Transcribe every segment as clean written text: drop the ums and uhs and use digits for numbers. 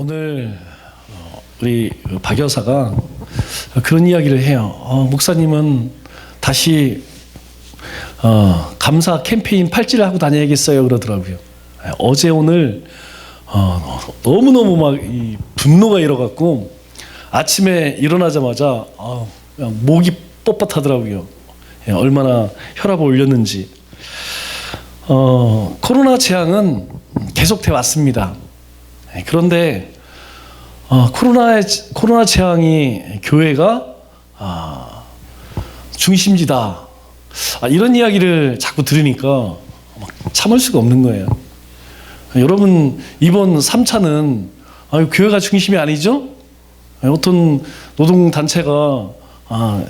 오늘 우리 박 여사가 그런 이야기를 해요. 목사님은 다시 감사 캠페인 팔찌를 하고 다녀야겠어요 그러더라고요. 어제 오늘 너무너무 막 이 분노가 일어갖고 아침에 일어나자마자 그냥 목이 뻣뻣하더라고요. 얼마나 혈압을 올렸는지. 코로나 재앙은 계속돼 왔습니다. 그런데 코로나 재앙이 교회가 중심지다, 이런 이야기를 자꾸 들으니까 참을 수가 없는 거예요. 여러분, 이번 3차는 교회가 중심이 아니죠? 어떤 노동단체가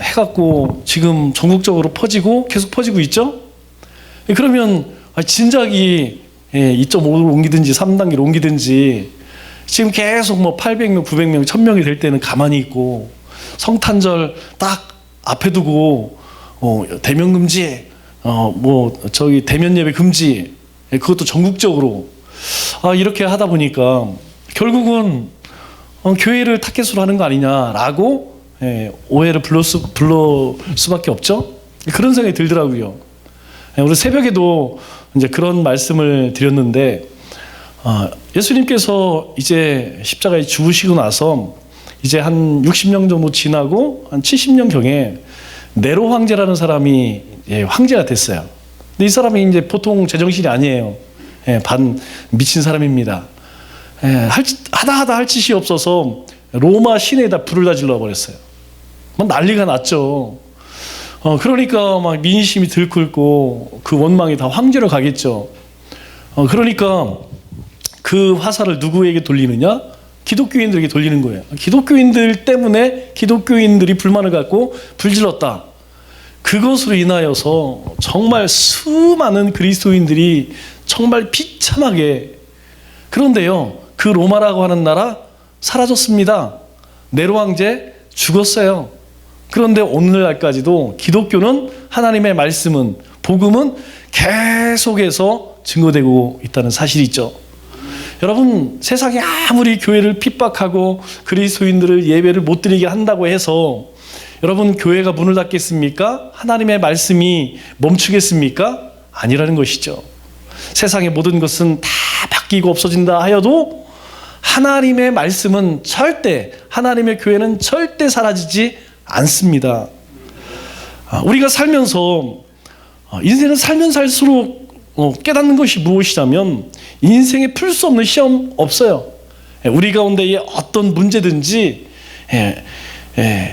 해갖고 지금 전국적으로 퍼지고 계속 퍼지고 있죠? 그러면 진작이 2.5로 옮기든지 3단계로 ом기든지 지금 계속 800명, 900명, 1000명이 될 때는 가만히 있고, 성탄절 딱 앞에 두고 대면 금지, 대면 예배 금지, 그것도 전국적으로 이렇게 하다 보니까 결국은 교회를 타겟으로 하는 거 아니냐라고 오해를 불러 수밖에 없죠. 그런 생각이 들더라고요. 오늘 새벽에도 이제 그런 말씀을 드렸는데, 예수님께서 이제 십자가에 죽으시고 나서 이제 한 60년 정도 지나고 한 70년 경에 네로 황제라는 사람이 황제가 됐어요. 근데 이 사람이 이제 보통 제정신이 아니에요. 반 미친 사람입니다. 하다 할 짓이 없어서 로마 시내에다 불을 다 질러 버렸어요. 난리가 났죠. 그러니까 막 민심이 들끓고 그 원망이 다 황제로 가겠죠. 그러니까 그 화살을 누구에게 돌리느냐? 기독교인들에게 돌리는 거예요. 기독교인들 때문에 기독교인들이 불만을 갖고 불질렀다. 그것으로 인하여서 정말 수많은 그리스도인들이 정말 비참하게, 그런데요, 그 로마라고 하는 나라 사라졌습니다. 네로 황제 죽었어요. 그런데 오늘날까지도 기독교는, 하나님의 말씀은, 복음은 계속해서 증거되고 있다는 사실이 있죠. 여러분, 세상이 아무리 교회를 핍박하고 그리스도인들을 예배를 못 드리게 한다고 해서 여러분, 교회가 문을 닫겠습니까? 하나님의 말씀이 멈추겠습니까? 아니라는 것이죠. 세상의 모든 것은 다 바뀌고 없어진다 하여도 하나님의 말씀은 절대, 하나님의 교회는 절대 사라지지 않습니다. 우리가 살면서, 인생은 살면 살수록 깨닫는 것이 무엇이냐면, 인생에 풀 수 없는 시험 없어요. 우리 가운데에 어떤 문제든지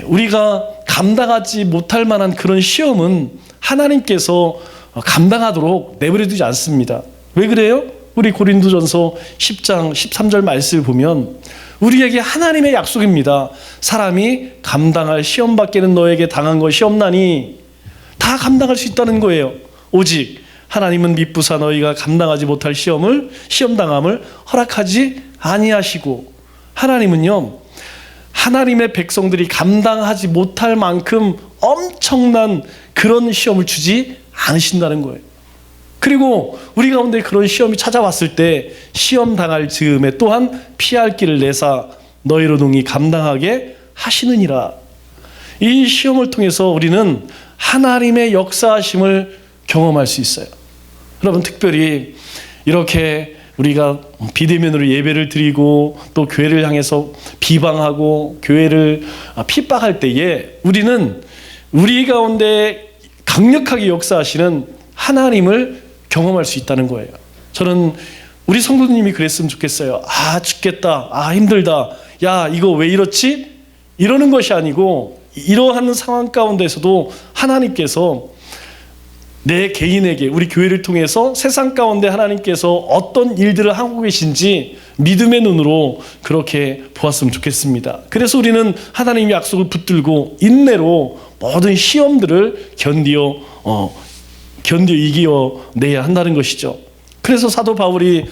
우리가 감당하지 못할 만한 그런 시험은 하나님께서 감당하도록 내버려 두지 않습니다. 왜 그래요? 우리 고린도전서 10장 13절 말씀을 보면 우리에게 하나님의 약속입니다. 사람이 감당할 시험 밖에는 너에게 당한 것이 없나니, 다 감당할 수 있다는 거예요. 오직 하나님은 미쁘사 너희가 감당하지 못할 시험당함을 허락하지 아니하시고, 하나님은요, 하나님의 백성들이 감당하지 못할 만큼 엄청난 그런 시험을 주지 않으신다는 거예요. 그리고 우리 가운데 그런 시험이 찾아왔을 때 시험 당할 즈음에 또한 피할 길을 내사 너희로 동이 감당하게 하시느니라. 이 시험을 통해서 우리는 하나님의 역사하심을 경험할 수 있어요. 여러분, 특별히 이렇게 우리가 비대면으로 예배를 드리고 또 교회를 향해서 비방하고 교회를 핍박할 때에 우리는 우리 가운데 강력하게 역사하시는 하나님을 경험할 수 있다는 거예요. 저는 우리 성도님이 그랬으면 좋겠어요. 죽겠다, 힘들다, 야 이거 왜 이렇지? 이러는 것이 아니고, 이러한 상황 가운데서도 하나님께서 내 개인에게, 우리 교회를 통해서 세상 가운데 하나님께서 어떤 일들을 하고 계신지 믿음의 눈으로 그렇게 보았으면 좋겠습니다. 그래서 우리는 하나님의 약속을 붙들고 인내로 모든 시험들을 견디어 이겨내야 한다는 것이죠. 그래서 사도 바울이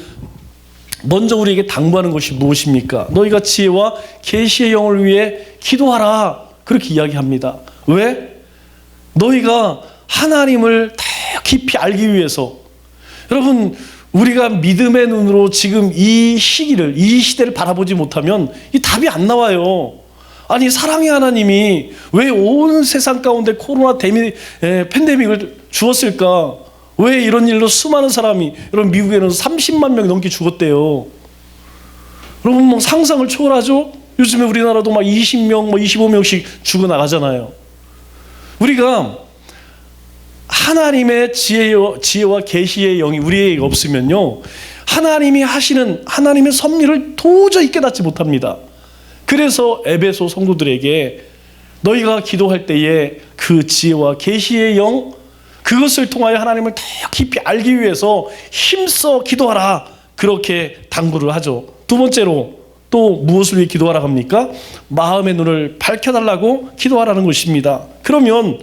먼저 우리에게 당부하는 것이 무엇입니까? 너희가 지혜와 계시의 영을 위해 기도하라, 그렇게 이야기합니다. 왜? 너희가 하나님을 더 깊이 알기 위해서. 여러분, 우리가 믿음의 눈으로 지금 이 시기를, 이 시대를 바라보지 못하면 이 답이 안 나와요. 아니, 사랑의 하나님이 왜 온 세상 가운데 코로나 팬데믹을 주었을까? 왜 이런 일로 수많은 사람이, 여러분 미국에는 30만 명이 넘게 죽었대요. 여러분 뭐 상상을 초월하죠? 요즘에 우리나라도 막 20명, 25명씩 죽어나가잖아요. 우리가 하나님의 지혜와 계시의 영이 우리에게 없으면요, 하나님이 하시는 하나님의 섭리를 도저히 깨닫지 못합니다. 그래서 에베소 성도들에게 너희가 기도할 때에 그 지혜와 계시의 영, 그것을 통하여 하나님을 더 깊이 알기 위해서 힘써 기도하라, 그렇게 당부를 하죠. 두 번째로 또 무엇을 위해 기도하라고 합니까? 마음의 눈을 밝혀달라고 기도하라는 것입니다. 그러면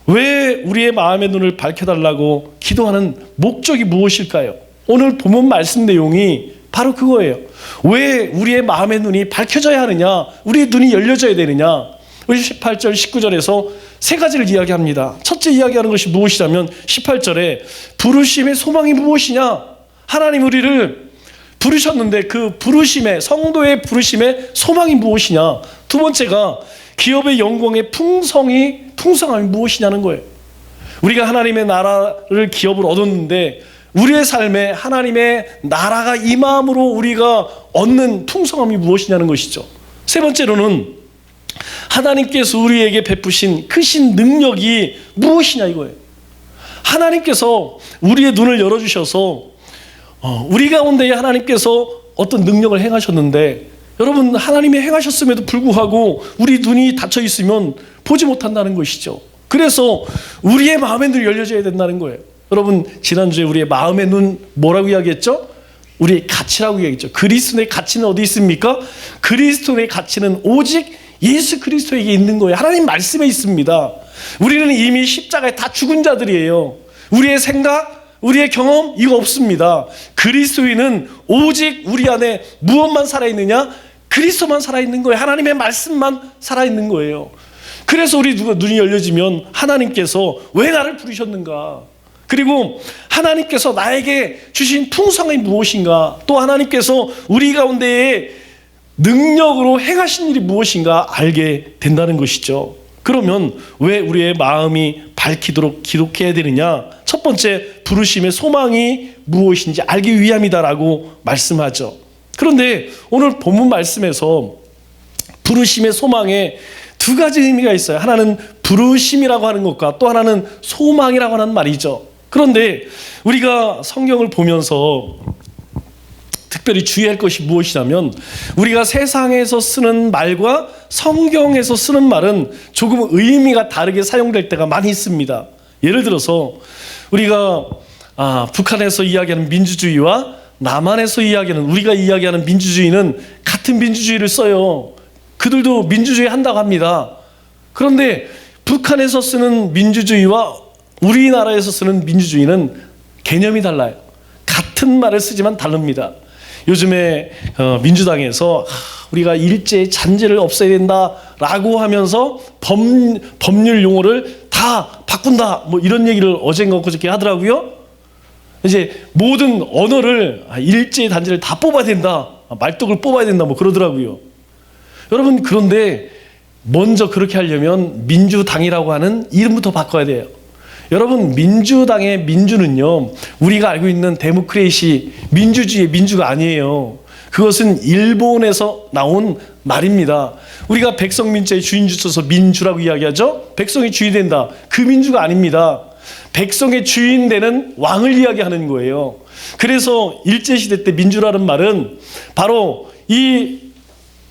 왜 우리의 마음의 눈을 밝혀달라고 기도하는 목적이 무엇일까요? 오늘 본문 말씀 내용이 바로 그거예요. 왜 우리의 마음의 눈이 밝혀져야 하느냐, 우리의 눈이 열려져야 되느냐. 우리 18절 19절에서 세 가지를 이야기합니다. 첫째 이야기하는 것이 무엇이냐면 18절에 부르심의 소망이 무엇이냐, 하나님 우리를 부르셨는데 그 부르심의, 성도의 부르심의 소망이 무엇이냐. 두 번째가 기업의 영광의 풍성함이 무엇이냐는 거예요. 우리가 하나님의 나라를 기업을 얻었는데 우리의 삶에 하나님의 나라가 임함으로 우리가 얻는 풍성함이 무엇이냐는 것이죠. 세 번째로는 하나님께서 우리에게 베푸신 크신 능력이 무엇이냐 이거예요. 하나님께서 우리의 눈을 열어주셔서 우리 가운데에 하나님께서 어떤 능력을 행하셨는데, 여러분 하나님이 행하셨음에도 불구하고 우리 눈이 닫혀 있으면 보지 못한다는 것이죠. 그래서 우리의 마음의 눈이 열려져야 된다는 거예요. 여러분 지난주에 우리의 마음의 눈 뭐라고 이야기했죠? 우리의 가치라고 이야기했죠. 그리스도의 가치는 어디 있습니까? 그리스도의 가치는 오직 예수 그리스도에게 있는 거예요. 하나님 말씀에 있습니다. 우리는 이미 십자가에 다 죽은 자들이에요. 우리의 생각, 우리의 경험 이거 없습니다. 그리스도인은 오직 우리 안에 무엇만 살아있느냐? 그리스도만 살아있는 거예요. 하나님의 말씀만 살아있는 거예요. 그래서 우리 눈이 열려지면 하나님께서 왜 나를 부르셨는가, 그리고 하나님께서 나에게 주신 풍성함이 무엇인가, 또 하나님께서 우리 가운데에 능력으로 행하신 일이 무엇인가 알게 된다는 것이죠. 그러면 왜 우리의 마음이 밝히도록 기록해야 되느냐? 첫 번째, 부르심의 소망이 무엇인지 알기 위함이다라고 말씀하죠. 그런데 오늘 본문 말씀에서 부르심의 소망에 두 가지 의미가 있어요. 하나는 부르심이라고 하는 것과 또 하나는 소망이라고 하는 말이죠. 그런데 우리가 성경을 보면서 특별히 주의할 것이 무엇이냐면, 우리가 세상에서 쓰는 말과 성경에서 쓰는 말은 조금 의미가 다르게 사용될 때가 많이 있습니다. 예를 들어서 우리가 북한에서 이야기하는 민주주의와 남한에서 이야기하는, 우리가 이야기하는 민주주의는 같은 민주주의를 써요. 그들도 민주주의 한다고 합니다. 그런데 북한에서 쓰는 민주주의와 우리나라에서 쓰는 민주주의는 개념이 달라요. 같은 말을 쓰지만 다릅니다. 요즘에 민주당에서 우리가 일제 잔재를 없애야 된다라고 하면서 법률 용어를 다 바꾼다, 뭐 이런 얘기를 어젠가 그저께 하더라고요. 이제 모든 언어를 일제 잔재를 다 뽑아야 된다, 말뚝을 뽑아야 된다, 뭐 그러더라고요. 여러분, 그런데 먼저 그렇게 하려면 민주당이라고 하는 이름부터 바꿔야 돼요. 여러분, 민주당의 민주는요, 우리가 알고 있는 데모크레시, 민주주의의 민주가 아니에요. 그것은 일본에서 나온 말입니다. 우리가 백성민주의 주인주 써서 민주라고 이야기하죠. 백성이 주인이 된다, 그 민주가 아닙니다. 백성의 주인 되는 왕을 이야기하는 거예요. 그래서 일제시대 때 민주라는 말은 바로 이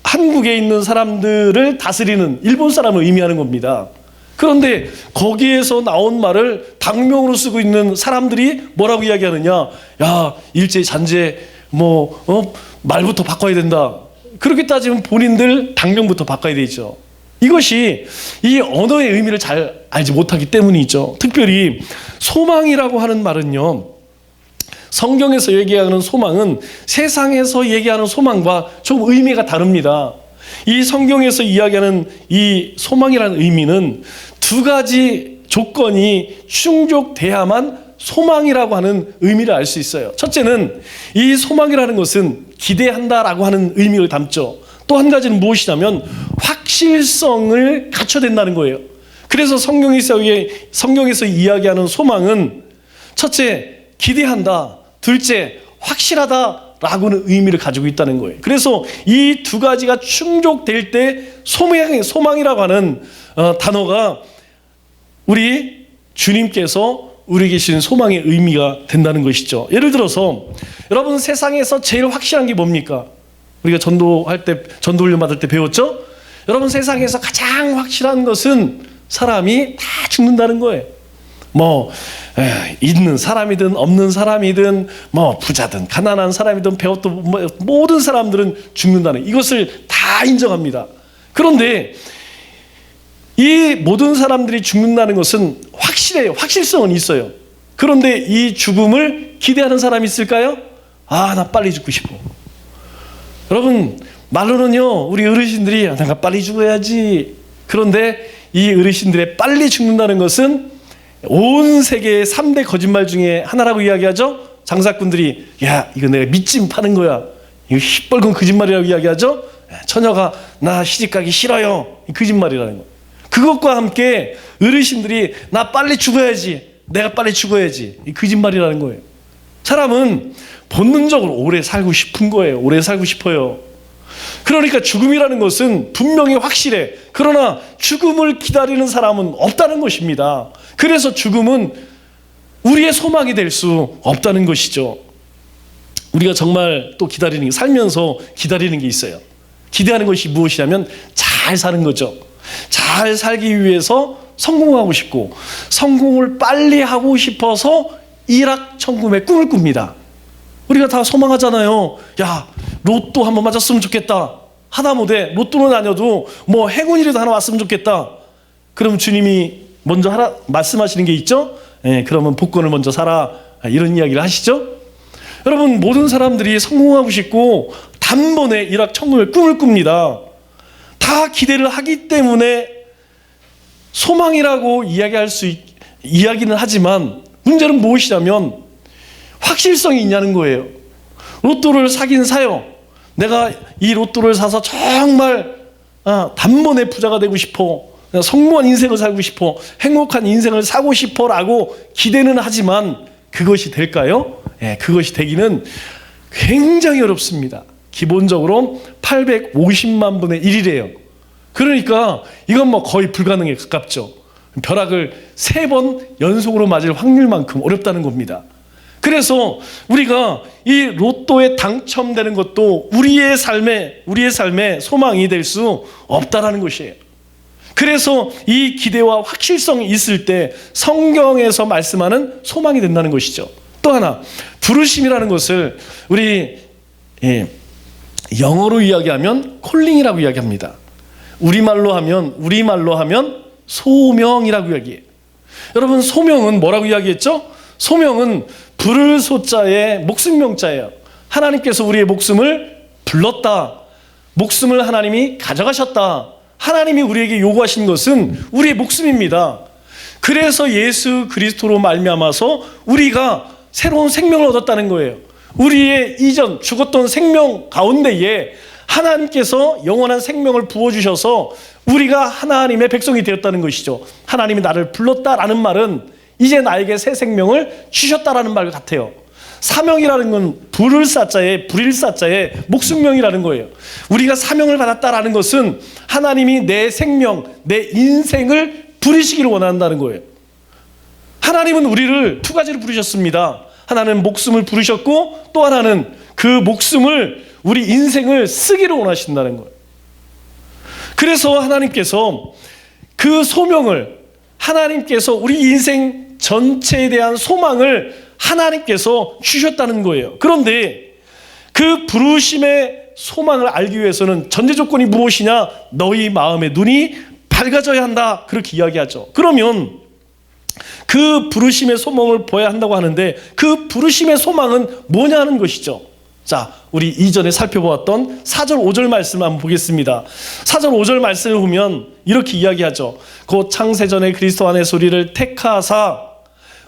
한국에 있는 사람들을 다스리는 일본 사람을 의미하는 겁니다. 그런데 거기에서 나온 말을 당명으로 쓰고 있는 사람들이 뭐라고 이야기하느냐? 야, 일제 잔재 말부터 바꿔야 된다. 그렇게 따지면 본인들 당명부터 바꿔야 되죠. 이것이 이 언어의 의미를 잘 알지 못하기 때문이죠. 특별히 소망이라고 하는 말은요, 성경에서 얘기하는 소망은 세상에서 얘기하는 소망과 좀 의미가 다릅니다. 이 성경에서 이야기하는 이 소망이라는 의미는 두 가지 조건이 충족돼야만 소망이라고 하는 의미를 알 수 있어요. 첫째는 이 소망이라는 것은 기대한다라고 하는 의미를 담죠. 또 한 가지는 무엇이냐면 확실성을 갖춰야 된다는 거예요. 그래서 성경에서 이야기하는 소망은 첫째, 기대한다. 둘째, 확실하다라고는 의미를 가지고 있다는 거예요. 그래서 이 두 가지가 충족될 때 소망이라고 하는 단어가 우리 주님께서 우리에게 주신 소망의 의미가 된다는 것이죠. 예를 들어서 여러분, 세상에서 제일 확실한 게 뭡니까? 우리가 전도할 때, 전도훈련 받을 때 배웠죠? 여러분, 세상에서 가장 확실한 것은 사람이 다 죽는다는 거예요. 있는 사람이든 없는 사람이든 부자든 가난한 사람이든 배웠던 모든 사람들은 죽는다는, 이것을 다 인정합니다. 그런데 이 모든 사람들이 죽는다는 것은 확실해요. 확실성은 있어요. 그런데 이 죽음을 기대하는 사람이 있을까요? 나 빨리 죽고 싶어. 여러분, 말로는요, 우리 어르신들이 내가 빨리 죽어야지. 그런데 이 어르신들의 빨리 죽는다는 것은 온 세계의 3대 거짓말 중에 하나라고 이야기하죠. 장사꾼들이 이거 내가 밑짐 파는 거야, 이거 시뻘건 거짓말이라고 이야기하죠. 처녀가 나 시집가기 싫어요, 거짓말이라는 거. 그것과 함께 어르신들이 나 빨리 죽어야지, 내가 빨리 죽어야지, 이 거짓말이라는 거예요. 사람은 본능적으로 오래 살고 싶은 거예요. 오래 살고 싶어요. 그러니까 죽음이라는 것은 분명히 확실해. 그러나 죽음을 기다리는 사람은 없다는 것입니다. 그래서 죽음은 우리의 소망이 될 수 없다는 것이죠. 우리가 정말 또 살면서 기다리는 게 있어요. 기대하는 것이 무엇이냐면 잘 사는 거죠. 잘 살기 위해서 성공하고 싶고, 성공을 빨리 하고 싶어서 일확천금의 꿈을 꿉니다. 우리가 다 소망하잖아요. 로또 한번 맞았으면 좋겠다. 하다못해 로또는 아니어도 행운이라도 하나 왔으면 좋겠다. 그럼 주님이 먼저 말씀하시는 게 있죠. 그러면 복권을 먼저 사라, 이런 이야기를 하시죠. 여러분, 모든 사람들이 성공하고 싶고 단번에 일확천금의 꿈을 꿉니다. 다 기대를 하기 때문에 소망이라고 이야기는 하지만 문제는 무엇이냐면 확실성이 있냐는 거예요. 로또를 사긴 사요. 내가 이 로또를 사서 정말 단번에 부자가 되고 싶어, 성공한 인생을 살고 싶어, 행복한 인생을 사고 싶어 라고 기대는 하지만 그것이 될까요? 그것이 되기는 굉장히 어렵습니다. 기본적으로 850만 분의 1이래요. 그러니까 이건 거의 불가능에 가깝죠. 벼락을 3번 연속으로 맞을 확률만큼 어렵다는 겁니다. 그래서 우리가 이 로또에 당첨되는 것도 우리의 삶의 소망이 될 수 없다라는 것이에요. 그래서 이 기대와 확실성이 있을 때 성경에서 말씀하는 소망이 된다는 것이죠. 또 하나, 부르심이라는 것을 우리 영어로 이야기하면 콜링이라고 이야기합니다. 우리말로 하면 소명이라고 이야기해요. 여러분, 소명은 뭐라고 이야기했죠? 소명은 부를 소자에 목숨명자예요. 하나님께서 우리의 목숨을 불렀다. 목숨을 하나님이 가져가셨다. 하나님이 우리에게 요구하신 것은 우리의 목숨입니다. 그래서 예수 그리스도로 말미암아서 우리가 새로운 생명을 얻었다는 거예요. 우리의 이전 죽었던 생명 가운데에 하나님께서 영원한 생명을 부어주셔서 우리가 하나님의 백성이 되었다는 것이죠. 하나님이 나를 불렀다라는 말은 이제 나에게 새 생명을 주셨다라는 말 같아요. 사명이라는 건 불일 사자에 목숨명이라는 거예요. 우리가 사명을 받았다라는 것은 하나님이 내 생명, 내 인생을 부리시기를 원한다는 거예요. 하나님은 우리를 두 가지로 부르셨습니다. 하나는 목숨을 부르셨고, 또 하나는 그 목숨을, 우리 인생을 쓰기를 원하신다는 거예요. 그래서 하나님께서 그 소명을, 하나님께서 우리 인생 전체에 대한 소망을 하나님께서 주셨다는 거예요. 그런데 그 부르심의 소망을 알기 위해서는 전제 조건이 무엇이냐? 너희 마음의 눈이 밝아져야 한다. 그렇게 이야기하죠. 그러면 그 부르심의 소망을 보아야 한다고 하는데 그 부르심의 소망은 뭐냐 하는 것이죠. 자, 우리 이전에 살펴보았던 4절 5절 말씀을 한번 보겠습니다. 4절 5절 말씀을 보면 이렇게 이야기하죠. 곧 창세전에 그리스도 안에서 우리를 택하사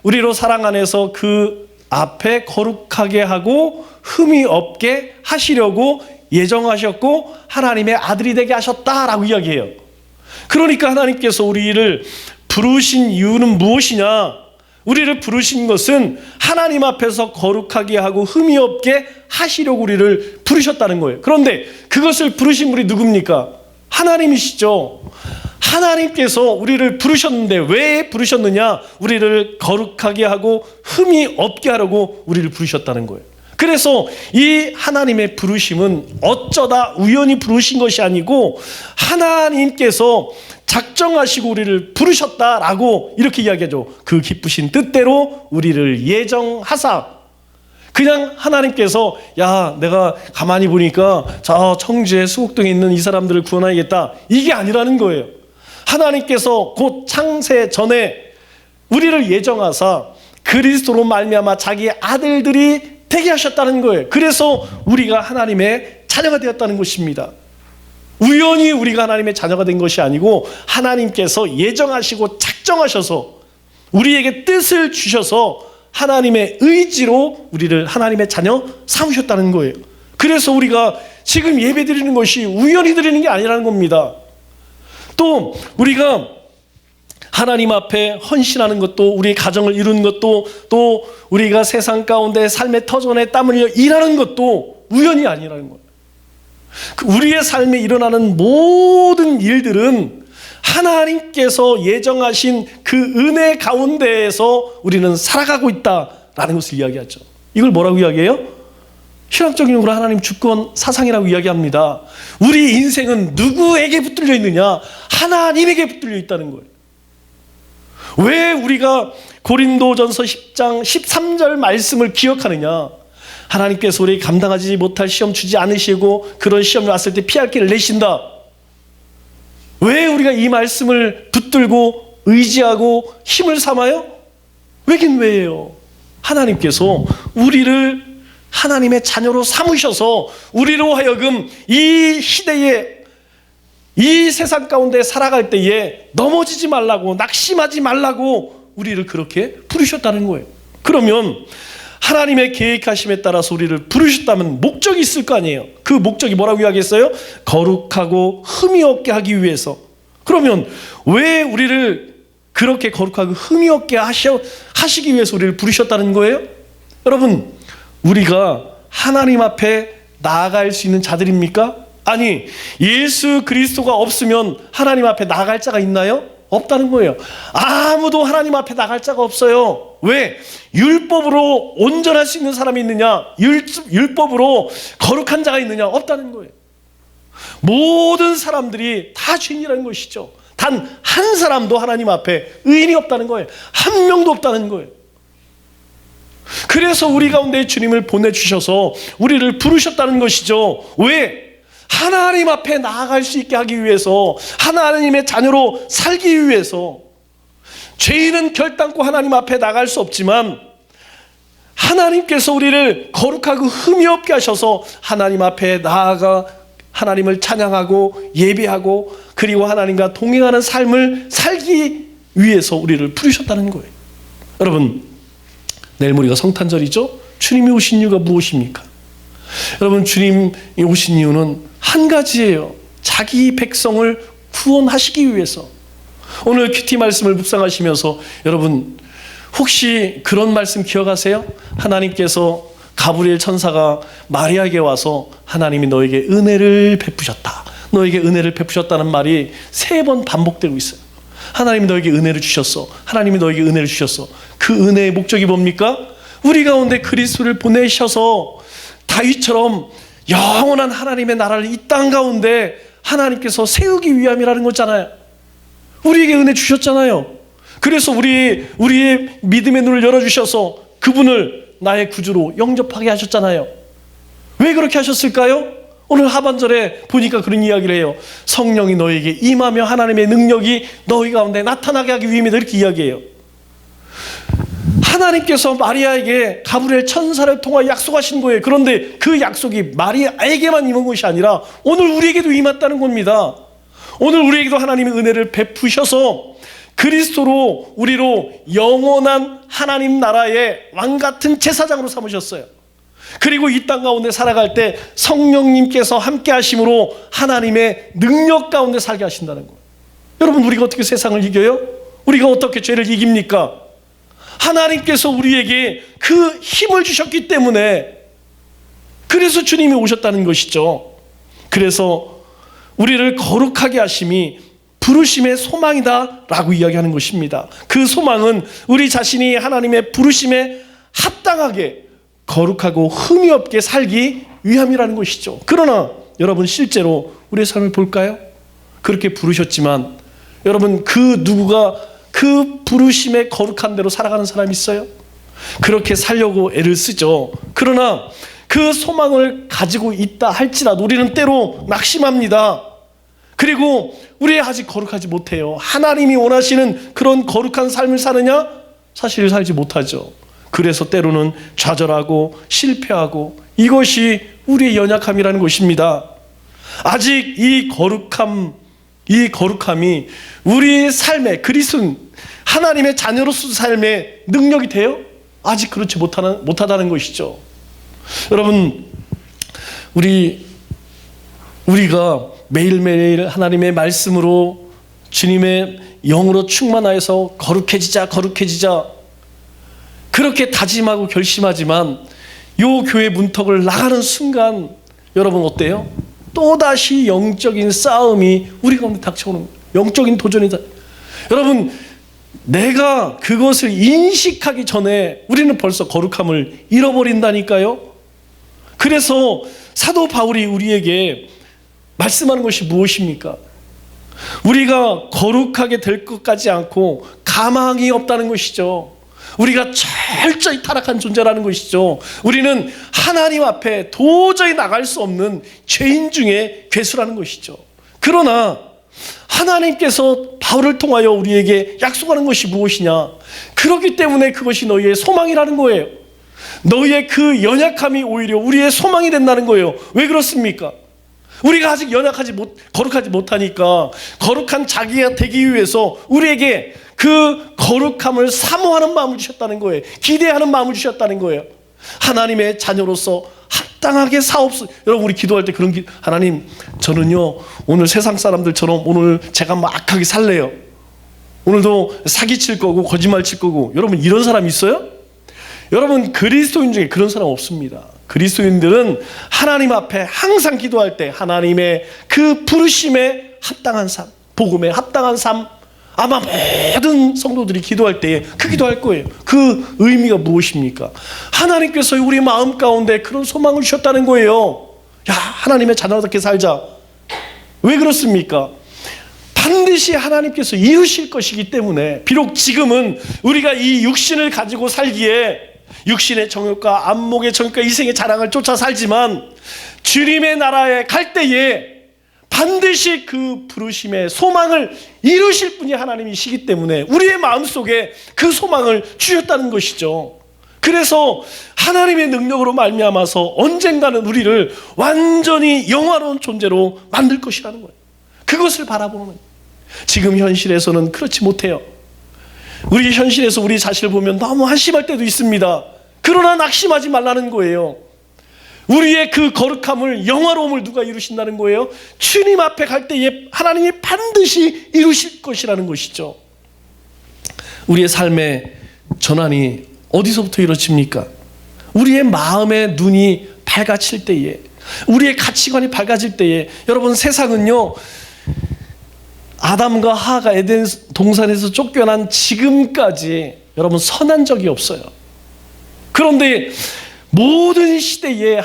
우리로 사랑 안에서 그 앞에 거룩하게 하고 흠이 없게 하시려고 예정하셨고 하나님의 아들이 되게 하셨다라고 이야기해요. 그러니까 하나님께서 우리를 부르신 이유는 무엇이냐? 우리를 부르신 것은 하나님 앞에서 거룩하게 하고 흠이 없게 하시려고 우리를 부르셨다는 거예요. 그런데 그것을 부르신 분이 누굽니까? 하나님이시죠. 하나님께서 우리를 부르셨는데 왜 부르셨느냐? 우리를 거룩하게 하고 흠이 없게 하려고 우리를 부르셨다는 거예요. 그래서 이 하나님의 부르심은 어쩌다 우연히 부르신 것이 아니고 하나님께서 작정하시고 우리를 부르셨다라고 이렇게 이야기하죠. 그 기쁘신 뜻대로 우리를 예정하사. 그냥 하나님께서 야 내가 가만히 보니까 저 청주에 수곡동에 있는 이 사람들을 구원하겠다, 이게 아니라는 거예요. 하나님께서 곧 창세 전에 우리를 예정하사 그리스도로 말미암아 자기의 아들들이 되게 하셨다는 거예요. 그래서 우리가 하나님의 자녀가 되었다는 것입니다. 우연히 우리가 하나님의 자녀가 된 것이 아니고 하나님께서 예정하시고 작정하셔서 우리에게 뜻을 주셔서 하나님의 의지로 우리를 하나님의 자녀 삼으셨다는 거예요. 그래서 우리가 지금 예배 드리는 것이 우연히 드리는 게 아니라는 겁니다. 또 우리가 하나님 앞에 헌신하는 것도, 우리의 가정을 이루는 것도, 또 우리가 세상 가운데 삶의 터전에 땀을 흘려 일하는 것도 우연이 아니라는 거예요. 우리의 삶에 일어나는 모든 일들은 하나님께서 예정하신 그 은혜 가운데에서 우리는 살아가고 있다라는 것을 이야기하죠. 이걸 뭐라고 이야기해요? 신학적인 용어로 하나님 주권 사상이라고 이야기합니다. 우리 인생은 누구에게 붙들려 있느냐? 하나님에게 붙들려 있다는 거예요. 왜 우리가 고린도전서 10장 13절 말씀을 기억하느냐? 하나님께서 우리에게 감당하지 못할 시험 주지 않으시고 그런 시험이 왔을 때 피할 길을 내신다. 왜 우리가 이 말씀을 붙들고 의지하고 힘을 삼아요? 왜긴 왜예요? 하나님께서 우리를 하나님의 자녀로 삼으셔서 우리로 하여금 이 시대에, 이 세상 가운데 살아갈 때에 넘어지지 말라고, 낙심하지 말라고 우리를 그렇게 부르셨다는 거예요. 그러면 하나님의 계획하심에 따라서 우리를 부르셨다면 목적이 있을 거 아니에요. 그 목적이 뭐라고 이야기했어요? 거룩하고 흠이 없게 하기 위해서. 그러면 왜 우리를 그렇게 거룩하고 흠이 없게 하시기 위해서 우리를 부르셨다는 거예요? 여러분, 우리가 하나님 앞에 나아갈 수 있는 자들입니까? 아니, 예수 그리스도가 없으면 하나님 앞에 나아갈 자가 있나요? 없다는 거예요. 아무도 하나님 앞에 나갈 자가 없어요. 왜? 율법으로 온전할 수 있는 사람이 있느냐? 율법으로 거룩한 자가 있느냐? 없다는 거예요. 모든 사람들이 다 죄인이라는 것이죠. 단 한 사람도 하나님 앞에 의인이 없다는 거예요. 한 명도 없다는 거예요. 그래서 우리 가운데 주님을 보내주셔서 우리를 부르셨다는 것이죠. 왜? 하나님 앞에 나아갈 수 있게 하기 위해서, 하나님의 자녀로 살기 위해서. 죄인은 결단코 하나님 앞에 나갈 수 없지만 하나님께서 우리를 거룩하고 흠이 없게 하셔서 하나님 앞에 나아가 하나님을 찬양하고 예배하고 그리고 하나님과 동행하는 삶을 살기 위해서 우리를 부르셨다는 거예요. 여러분, 내일 모레가 성탄절이죠? 주님이 오신 이유가 무엇입니까? 여러분, 주님이 오신 이유는 한 가지예요. 자기 백성을 구원하시기 위해서. 오늘 큐티 말씀을 묵상하시면서 여러분 혹시 그런 말씀 기억하세요? 하나님께서 가브리엘 천사가 마리아에게 와서 하나님이 너에게 은혜를 베푸셨다, 너에게 은혜를 베푸셨다는 말이 3번 반복되고 있어요. 하나님이 너에게 은혜를 주셨어, 하나님이 너에게 은혜를 주셨어. 그 은혜의 목적이 뭡니까? 우리 가운데 그리스도를 보내셔서 다윗처럼 영원한 하나님의 나라를 이 땅 가운데 하나님께서 세우기 위함이라는 거잖아요. 우리에게 은혜 주셨잖아요. 그래서 우리의 믿음의 눈을 열어주셔서 그분을 나의 구주로 영접하게 하셨잖아요. 왜 그렇게 하셨을까요? 오늘 하반절에 보니까 그런 이야기를 해요. 성령이 너에게 임하며 하나님의 능력이 너희 가운데 나타나게 하기 위함이다, 이렇게 이야기해요. 하나님께서 마리아에게 가브리엘 천사를 통하여 약속하신 거예요. 그런데 그 약속이 마리아에게만 임한 것이 아니라 오늘 우리에게도 임했다는 겁니다. 오늘 우리에게도 하나님의 은혜를 베푸셔서 그리스도로 우리로 영원한 하나님 나라의 왕같은 제사장으로 삼으셨어요. 그리고 이 땅 가운데 살아갈 때 성령님께서 함께 하심으로 하나님의 능력 가운데 살게 하신다는 거예요. 여러분, 우리가 어떻게 세상을 이겨요? 우리가 어떻게 죄를 이깁니까? 하나님께서 우리에게 그 힘을 주셨기 때문에, 그래서 주님이 오셨다는 것이죠. 그래서 우리를 거룩하게 하심이 부르심의 소망이다 라고 이야기하는 것입니다. 그 소망은 우리 자신이 하나님의 부르심에 합당하게 거룩하고 흠이 없게 살기 위함이라는 것이죠. 그러나 여러분, 실제로 우리의 삶을 볼까요? 그렇게 부르셨지만 여러분, 그 누구가 그 부르심의 거룩한 대로 살아가는 사람이 있어요? 그렇게 살려고 애를 쓰죠. 그러나 그 소망을 가지고 있다 할지라도 우리는 때로 낙심합니다. 그리고 우리 아직 거룩하지 못해요. 하나님이 원하시는 그런 거룩한 삶을 사느냐? 사실 살지 못하죠. 그래서 때로는 좌절하고 실패하고, 이것이 우리의 연약함이라는 것입니다. 아직 이 거룩함이 우리의 삶에, 그리스도인 하나님의 자녀로서 삶의 능력이 돼요? 아직 그렇지 못하다는 것이죠. 여러분, 우리가 매일매일 하나님의 말씀으로 주님의 영으로 충만하여서 거룩해지자 그렇게 다짐하고 결심하지만 요 교회 문턱을 나가는 순간 여러분 어때요? 또다시 영적인 싸움이 우리 가운데 닥쳐오는 거예요. 영적인 도전이다. 여러분, 내가 그것을 인식하기 전에 우리는 벌써 거룩함을 잃어버린다니까요. 그래서 사도 바울이 우리에게 말씀하는 것이 무엇입니까? 우리가 거룩하게 될 것 같지 않고 가망이 없다는 것이죠. 우리가 철저히 타락한 존재라는 것이죠. 우리는 하나님 앞에 도저히 나갈 수 없는 죄인 중에 괴수라는 것이죠. 그러나 하나님께서 바울을 통하여 우리에게 약속하는 것이 무엇이냐? 그렇기 때문에 그것이 너희의 소망이라는 거예요. 너희의 그 연약함이 오히려 우리의 소망이 된다는 거예요. 왜 그렇습니까? 우리가 아직 거룩하지 못하니까 거룩한 자기가 되기 위해서 우리에게 그 거룩함을 사모하는 마음을 주셨다는 거예요. 기대하는 마음을 주셨다는 거예요. 하나님의 자녀로서 합당하게 사옵소서. 여러분, 우리 기도할 때 그런 하나님, 저는요 오늘 세상 사람들처럼 오늘 제가 막 악하게 살래요. 오늘도 사기칠 거고 거짓말 칠 거고. 여러분, 이런 사람 있어요? 여러분, 그리스도인 중에 그런 사람 없습니다. 그리스도인들은 하나님 앞에 항상 기도할 때 하나님의 그 부르심에 합당한 삶, 복음에 합당한 삶, 아마 모든 성도들이 기도할 때에 그 기도할 거예요. 그 의미가 무엇입니까? 하나님께서 우리 마음 가운데 그런 소망을 주셨다는 거예요. 야, 하나님의 자녀답게 살자. 왜 그렇습니까? 반드시 하나님께서 이루실 것이기 때문에. 비록 지금은 우리가 이 육신을 가지고 살기에 육신의 정욕과 안목의 정욕과 이생의 자랑을 쫓아 살지만 주님의 나라에 갈 때에 반드시 그 부르심의 소망을 이루실 분이 하나님이시기 때문에 우리의 마음속에 그 소망을 주셨다는 것이죠. 그래서 하나님의 능력으로 말미암아서 언젠가는 우리를 완전히 영화로운 존재로 만들 것이라는 거예요. 그것을 바라보는 거예요. 지금 현실에서는 그렇지 못해요. 우리 현실에서 우리 자신을 보면 너무 한심할 때도 있습니다. 그러나 낙심하지 말라는 거예요. 우리의 그 거룩함을, 영화로움을 누가 이루신다는 거예요? 주님 앞에 갈 때에 하나님이 반드시 이루실 것이라는 것이죠. 우리의 삶의 전환이 어디서부터 이루어집니까? 우리의 마음의 눈이 밝아질 때에, 우리의 가치관이 밝아질 때에. 여러분, 세상은요 아담과 하가 에덴 동산에서 쫓겨난 지금까지 여러분 선한 적이 없어요. 그런데 모든 시대에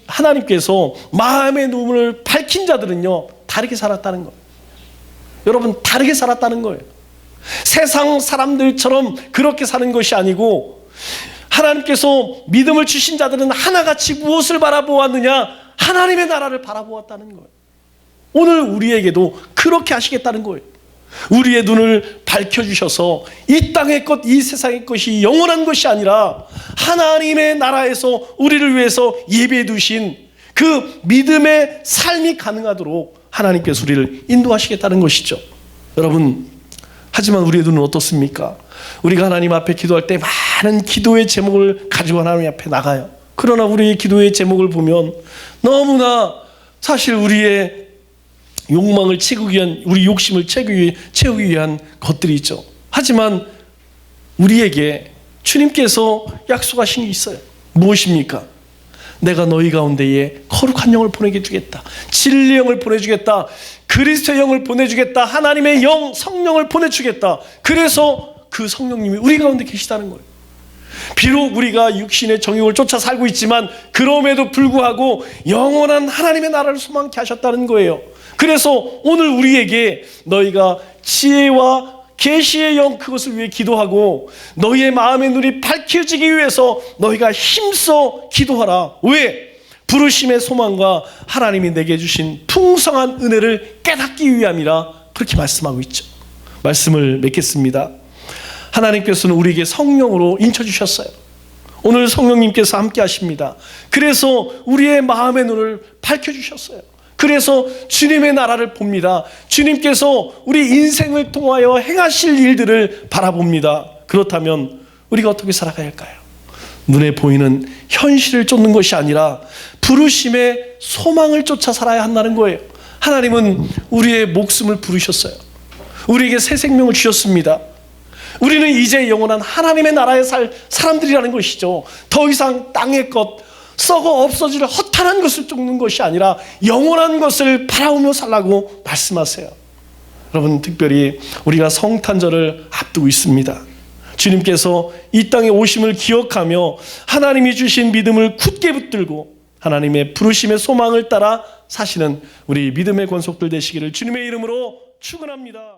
하나님께서 마음의 눈을 밝힌 자들은요 다르게 살았다는 거예요. 여러분, 다르게 살았다는 거예요. 세상 사람들처럼 그렇게 사는 것이 아니고, 하나님께서 믿음을 주신 자들은 하나같이 무엇을 바라보았느냐? 하나님의 나라를 바라보았다는 거예요. 오늘 우리에게도 그렇게 하시겠다는 거예요. 우리의 눈을 밝혀주셔서 이 땅의 것, 이 세상의 것이 영원한 것이 아니라 하나님의 나라에서 우리를 위해서 예배해 두신 그 믿음의 삶이 가능하도록 하나님께서 우리를 인도하시겠다는 것이죠. 여러분, 하지만 우리의 눈은 어떻습니까? 우리가 하나님 앞에 기도할 때 많은 기도의 제목을 가지고 하나님 앞에 나가요. 그러나 우리의 기도의 제목을 보면 너무나 사실 우리의 욕망을 채우기 위한, 우리 욕심을 채우기 위한 것들이 있죠. 하지만 우리에게 주님께서 약속하신 게 있어요. 무엇입니까? 내가 너희 가운데에 거룩한 영을 보내주겠다. 진리의 영을 보내주겠다. 그리스도의 영을 보내주겠다. 하나님의 영, 성령을 보내주겠다. 그래서 그 성령님이 우리 가운데 계시다는 거예요. 비록 우리가 육신의 정욕을 쫓아 살고 있지만 그럼에도 불구하고 영원한 하나님의 나라를 소망케 하셨다는 거예요. 그래서 오늘 우리에게 너희가 지혜와 계시의 영, 그것을 위해 기도하고 너희의 마음의 눈이 밝혀지기 위해서 너희가 힘써 기도하라. 왜? 부르심의 소망과 하나님이 내게 주신 풍성한 은혜를 깨닫기 위함이라 그렇게 말씀하고 있죠. 말씀을 맺겠습니다. 하나님께서는 우리에게 성령으로 인쳐주셨어요. 오늘 성령님께서 함께 하십니다. 그래서 우리의 마음의 눈을 밝혀주셨어요. 그래서 주님의 나라를 봅니다. 주님께서 우리 인생을 통하여 행하실 일들을 바라봅니다. 그렇다면 우리가 어떻게 살아가야 할까요? 눈에 보이는 현실을 쫓는 것이 아니라 부르심의 소망을 쫓아 살아야 한다는 거예요. 하나님은 우리의 목숨을 부르셨어요. 우리에게 새 생명을 주셨습니다. 우리는 이제 영원한 하나님의 나라에 살 사람들이라는 것이죠. 더 이상 땅의 것, 썩어 없어질 허탄한 것을 쫓는 것이 아니라 영원한 것을 바라보며 살라고 말씀하세요. 여러분, 특별히 우리가 성탄절을 앞두고 있습니다. 주님께서 이 땅에 오심을 기억하며 하나님이 주신 믿음을 굳게 붙들고 하나님의 부르심의 소망을 따라 사시는 우리 믿음의 권속들 되시기를 주님의 이름으로 축원합니다.